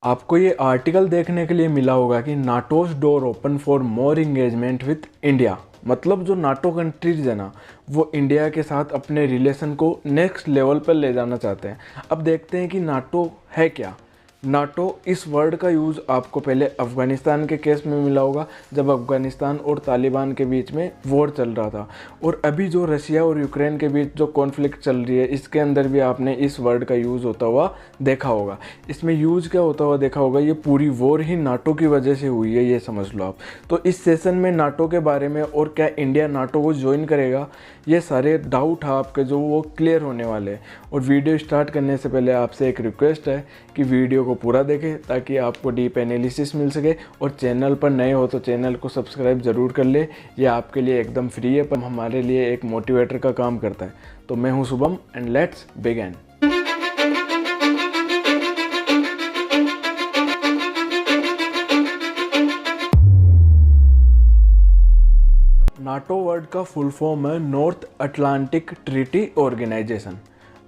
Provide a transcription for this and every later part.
आपको ये आर्टिकल देखने के लिए मिला होगा कि नाटोज door open for more engagement with India. मतलब जो नाटो कंट्रीज है ना, वो इंडिया के साथ अपने रिलेशन को नेक्स्ट लेवल पर ले जाना चाहते हैं। अब देखते हैं कि नाटो है क्या। नाटो इस वर्ड का यूज़ आपको पहले अफ़गानिस्तान के केस में मिला होगा, जब अफ़गानिस्तान और तालिबान के बीच में वॉर चल रहा था। और अभी जो रशिया और यूक्रेन के बीच जो कॉन्फ्लिक्ट चल रही है, इसके अंदर भी आपने इस वर्ड का यूज़ होता हुआ देखा होगा। इसमें यूज़ क्या होता हुआ देखा होगा, ये पूरी वॉर ही नाटो की वजह से हुई है, ये समझ लो आप। तो इस सेशन में नाटो के बारे में और क्या इंडिया नाटो को ज्वाइन करेगा, ये सारे डाउट है आपके जो वो क्लियर होने वाले हैं। और वीडियो स्टार्ट करने से पहले आपसे एक रिक्वेस्ट है कि वीडियो को पूरा देखें ताकि आपको डीप एनालिसिस मिल सके। और चैनल पर नए हो तो चैनल को सब्सक्राइब ज़रूर कर ले, ये आपके लिए एकदम फ्री है पर हमारे लिए एक मोटिवेटर का काम करता है। तो मैं हूं Shubham and let's begin. NATO word का फुल फॉर्म है नॉर्थ अटलांटिक ट्रीटी ऑर्गेनाइजेशन।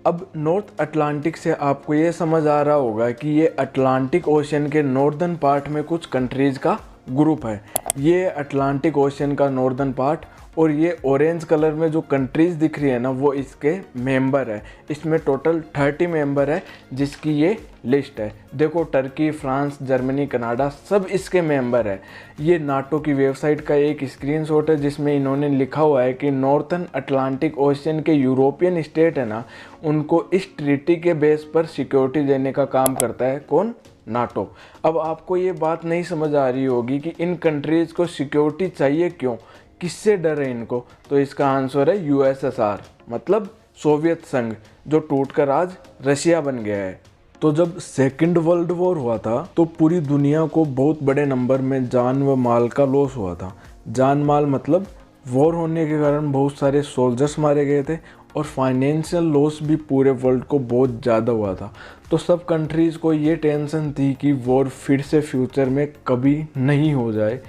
अब नॉर्थ अटलांटिक से आपको ये समझ आ रहा होगा कि ये अटलांटिक ओशन के नॉर्दर्न पार्ट में कुछ कंट्रीज़ का ग्रुप है। ये अटलांटिक ओशन का नॉर्दर्न पार्ट, और ये ऑरेंज कलर में जो कंट्रीज़ दिख रही है ना, वो इसके मेंबर है। इसमें टोटल 30 मेंबर है जिसकी ये लिस्ट है। देखो, टर्की, फ्रांस, जर्मनी, कनाडा सब इसके मेंबर है। ये नाटो की वेबसाइट का एक स्क्रीनशॉट है जिसमें इन्होंने लिखा हुआ है कि नॉर्थन अटलांटिक ओशन के यूरोपियन स्टेट है ना, उनको इस ट्रीटी के बेस पर सिक्योरिटी देने का काम करता है। कौन? नाटो। अब आपको ये बात नहीं समझ आ रही होगी कि इन कंट्रीज़ को सिक्योरिटी चाहिए क्यों, किससे डर है इनको। तो इसका आंसर है यूएसएसआर, मतलब सोवियत संघ, जो टूटकर आज रशिया बन गया है। तो जब सेकंड वर्ल्ड वॉर हुआ था तो पूरी दुनिया को बहुत बड़े नंबर में जान व माल का लॉस हुआ था। जान माल मतलब वॉर होने के कारण बहुत सारे सोल्जर्स मारे गए थे, और फाइनेंशियल लॉस भी पूरे वर्ल्ड को बहुत ज़्यादा हुआ था। तो सब कंट्रीज़ को ये टेंशन थी कि वॉर फिर से फ्यूचर में कभी नहीं हो जाए।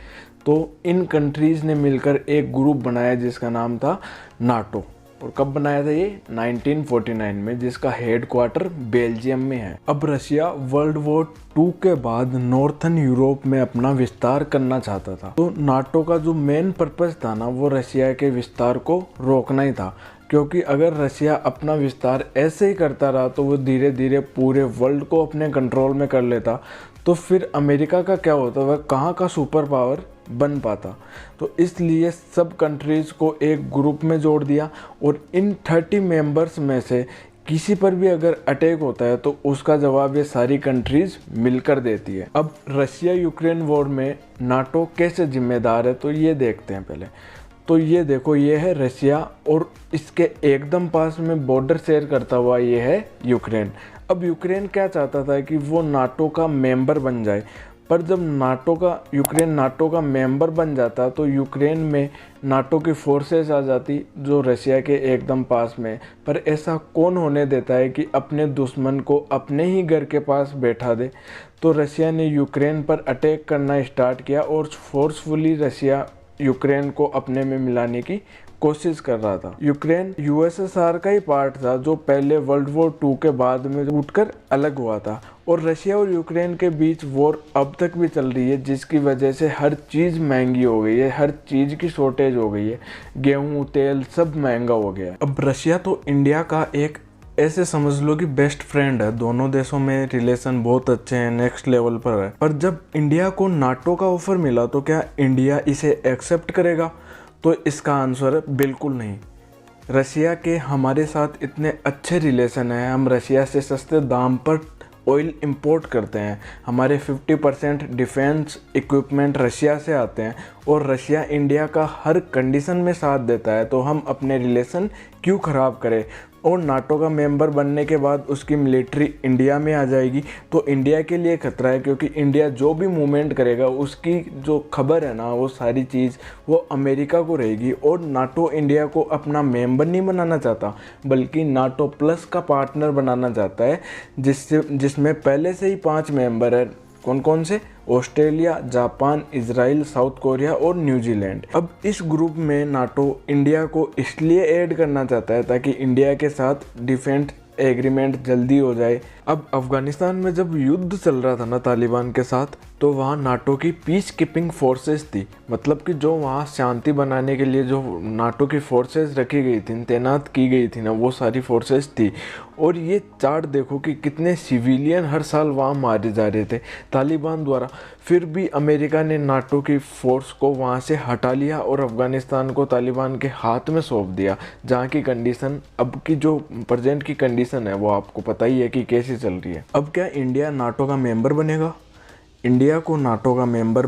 तो इन कंट्रीज़ ने मिलकर एक ग्रुप बनाया जिसका नाम था नाटो। और कब बनाया था ये? 1949 में, जिसका हेड क्वार्टर बेल्जियम में है। अब रशिया वर्ल्ड वॉर 2 के बाद नॉर्थन यूरोप में अपना विस्तार करना चाहता था। तो नाटो का जो मेन पर्पस था ना, वो रशिया के विस्तार को रोकना ही था। क्योंकि अगर रशिया अपना विस्तार ऐसे ही करता रहा तो वो धीरे धीरे पूरे वर्ल्ड को अपने कंट्रोल में कर लेता। तो फिर अमेरिका का क्या होता, वह कहाँ का सुपर पावर बन पाता। तो इसलिए सब कंट्रीज़ को एक ग्रुप में जोड़ दिया, और इन 30 मेंबर्स में से किसी पर भी अगर अटैक होता है तो उसका जवाब ये सारी कंट्रीज़ मिलकर देती है। अब रशिया यूक्रेन वॉर में नाटो कैसे जिम्मेदार है, तो ये देखते हैं पहले। तो ये देखो, ये है रशिया, और इसके एकदम पास में बॉर्डर शेयर करता हुआ ये है यूक्रेन। अब यूक्रेन क्या चाहता था कि वो नाटो का मेंबर बन जाए, पर जब यूक्रेन नाटो का मेंबर बन जाता तो यूक्रेन में नाटो की फोर्सेस आ जाती जो रशिया के एकदम पास में। पर ऐसा कौन होने देता है कि अपने दुश्मन को अपने ही घर के पास बैठा दे। तो रशिया ने यूक्रेन पर अटैक करना स्टार्ट किया, और फोर्सफुली रशिया यूक्रेन को अपने में मिलाने की कोशिश कर रहा था। यूक्रेन यूएसएसआर का ही पार्ट था जो पहले वर्ल्ड वॉर 2 के बाद में टूटकर अलग हुआ था। और रशिया और यूक्रेन के बीच वॉर अब तक भी चल रही है, जिसकी वजह से हर चीज़ महंगी हो गई है, हर चीज़ की शॉर्टेज हो गई है। गेहूँ, तेल सब महंगा हो गया है। अब रशिया तो इंडिया का एक ऐसे समझ लो कि बेस्ट फ्रेंड है। दोनों देशों में रिलेशन बहुत अच्छे हैं, नेक्स्ट लेवल पर है। पर जब इंडिया को नाटो का ऑफर मिला तो क्या इंडिया इसे एक्सेप्ट करेगा? तो इसका आंसर है बिल्कुल नहीं। रशिया के हमारे साथ इतने अच्छे रिलेशन हैं, हम रशिया से सस्ते दाम पर ऑयल इंपोर्ट करते हैं, हमारे 50% डिफेंस इक्विपमेंट रशिया से आते हैं, और रशिया इंडिया का हर कंडीशन में साथ देता है। तो हम अपने रिलेशन क्यों ख़राब करें? और नाटो का मेंबर बनने के बाद उसकी मिलिट्री इंडिया में आ जाएगी तो इंडिया के लिए खतरा है, क्योंकि इंडिया जो भी मूवमेंट करेगा उसकी जो खबर है ना, वो सारी चीज़ वो अमेरिका को रहेगी। और नाटो इंडिया को अपना मेंबर नहीं बनाना चाहता, बल्कि नाटो प्लस का पार्टनर बनाना चाहता है, जिसमें पहले से ही 5 मेंबर है। कौन कौन से? Australia, Japan, Israel, south Korea और न्यूजीलैंड। अब इस ग्रुप में नाटो इंडिया को इसलिए ऐड करना चाहता है ताकि इंडिया के साथ डिफेंस एग्रीमेंट जल्दी हो जाए, अब अफ़गानिस्तान में जब युद्ध चल रहा था ना तालिबान के साथ, तो वहाँ नाटो की पीस कीपिंग फोर्सेस थी, मतलब कि जो वहाँ शांति बनाने के लिए जो नाटो की फोर्सेस रखी गई थी, तैनात की गई थी ना, वो सारी फोर्सेस थी। और ये चार्ट देखो कि कितने सिविलियन हर साल वहाँ मारे जा रहे थे तालिबान द्वारा। फिर भी अमेरिका ने नाटो की फोर्स को वहाँ से हटा लिया और अफ़गानिस्तान को तालिबान के हाथ में सौंप दिया, जहाँ की कंडीशन, अब की जो प्रेजेंट की कंडीशन है वो आपको पता ही है कि कैसी चल रही है। अब क्या इंडिया नाटो का मेंबर बनेगा? इंडिया को नाटो का मेंबर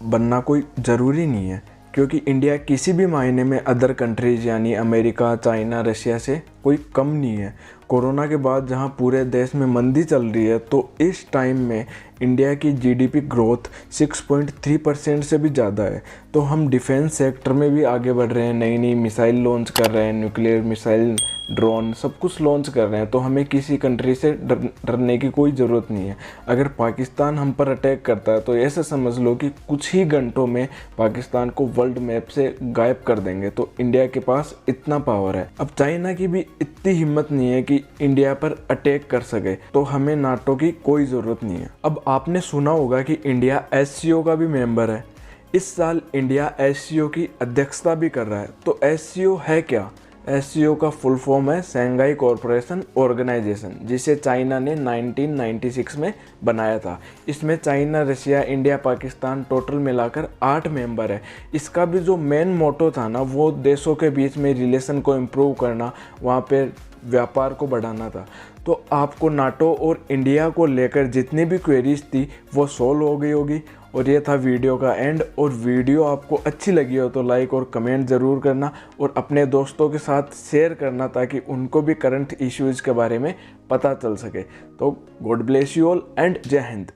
बनना कोई ज़रूरी नहीं है, क्योंकि इंडिया किसी भी मायने में अदर कंट्रीज़ यानी अमेरिका, चाइना, रशिया से कोई कम नहीं है। कोरोना के बाद जहां पूरे देश में मंदी चल रही है, तो इस टाइम में इंडिया की जीडीपी ग्रोथ 6.3% से भी ज़्यादा है। तो हम डिफेंस सेक्टर में भी आगे बढ़ रहे हैं, नई नई मिसाइल लॉन्च कर रहे हैं, न्यूक्लियर मिसाइल, ड्रोन, सब कुछ लॉन्च कर रहे हैं। तो हमें किसी कंट्री से डरने की कोई ज़रूरत नहीं है। अगर पाकिस्तान हम पर अटैक करता है तो ऐसे समझ लो कि कुछ ही घंटों में पाकिस्तान को वर्ल्ड मैप से गायब कर देंगे। तो इंडिया के पास इतना पावर है। अब चाइना की भी इतनी हिम्मत नहीं है कि इंडिया पर अटैक कर सके, तो हमें नाटो की कोई ज़रूरत नहीं है। अब आपने सुना होगा कि इंडिया एससीओ का भी मेंबर है। इस साल इंडिया एससीओ की अध्यक्षता भी कर रहा है। तो एससीओ है क्या? एससीओ का फुल फॉर्म है शंघाई कोऑपरेशन ऑर्गेनाइजेशन, जिसे चाइना ने 1996 में बनाया था। इसमें China, Russia, India, Pakistan total मिलाकर 8 मेंबर है। इसका भी जो मेन मोटो था ना, वो देशों के बीच में रिलेशन को इम्प्रूव करना, वहाँ पे व्यापार को बढ़ाना था। तो आपको नाटो और इंडिया को लेकर जितनी भी क्वेरीज थी वो सॉल्व हो गई होगी। और ये था वीडियो का एंड। और वीडियो आपको अच्छी लगी हो तो लाइक और कमेंट ज़रूर करना और अपने दोस्तों के साथ शेयर करना, ताकि उनको भी करंट इश्यूज़ के बारे में पता चल सके। तो God bless you all and जय हिंद।